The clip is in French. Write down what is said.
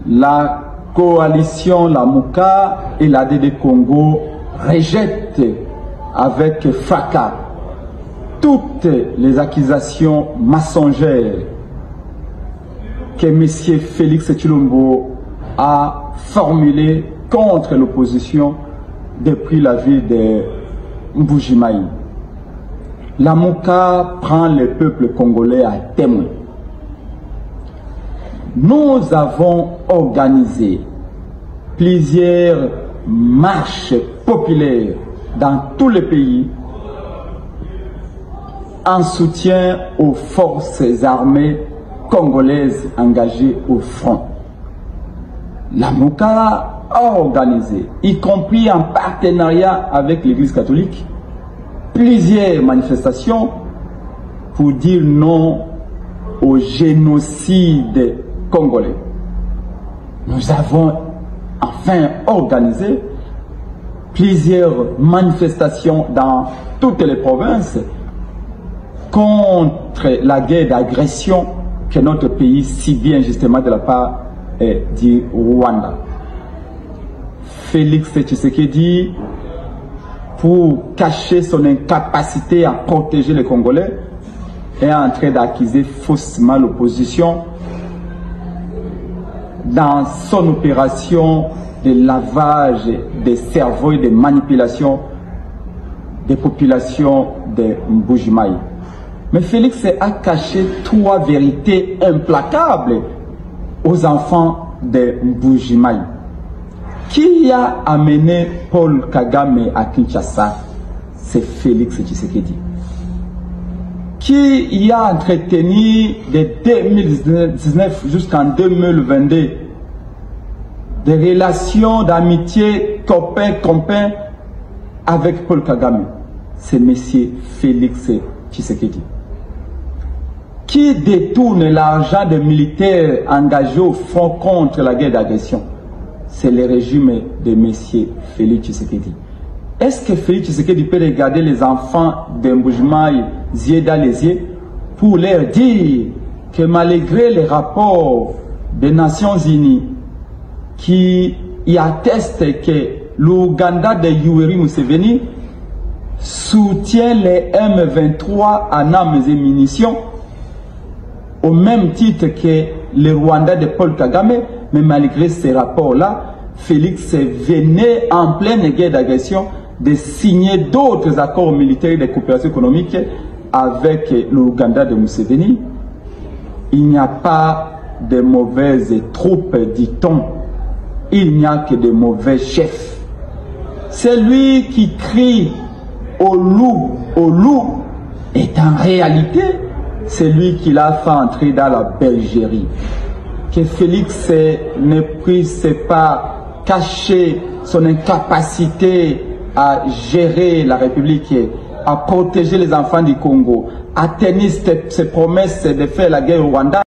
la coalition Lamuka et l'ADD Congo rejettent avec fracas toutes les accusations mensongères que M. Félix Tshilombo a formulées contre l'opposition depuis la ville de Mbujimayi. Lamuka prend le peuple congolais à témoin. Nous avons organisé plusieurs marches populaires dans tous les pays en soutien aux forces armées congolaises engagées au front. Lamuka a organisé, y compris en partenariat avec l'Église catholique, plusieurs manifestations pour dire non au génocide congolais. Nous avons enfin organisé plusieurs manifestations dans toutes les provinces contre la guerre d'agression que notre pays subit justement de la part du Rwanda. Félix Tshisekedi, pour cacher son incapacité à protéger les Congolais, est en train d'accuser faussement l'opposition dans son opération de lavage des cerveaux et de manipulation des populations de Mbujimayi. Mais Félix a caché trois vérités implacables aux enfants de Mbujimayi. Qui a amené Paul Kagame à Kinshasa? C'est Félix Tshisekedi. Qui y a entretenu de 2019 jusqu'en 2022 des relations d'amitié copain-copain avec Paul Kagame? C'est M. Félix Tshisekedi. Qui détourne l'argent des militaires engagés au front contre la guerre d'agression? C'est le régime de M. Félix Tshisekedi. Est-ce que Félix Tshisekedi peut regarder les enfants de Mbujimayi yeux dans les yeux pour leur dire que malgré les rapports des Nations Unies qui y attestent que l'Ouganda de Yoweri Museveni soutient les M23 en armes et munitions au même titre que le Rwanda de Paul Kagame, mais malgré ces rapports-là, Félix venait en pleine guerre d'agression de signer d'autres accords militaires de coopération économique avec l'Ouganda de Museveni. Il n'y a pas de mauvaises troupes, dit-on. Il n'y a que de mauvais chefs. Celui qui crie au loup est en réalité celui qui l'a fait entrer dans la bergerie. Que Félix ne puisse pas cacher son incapacité à gérer la République, à protéger les enfants du Congo, à tenir ses promesses de faire la guerre au Rwanda.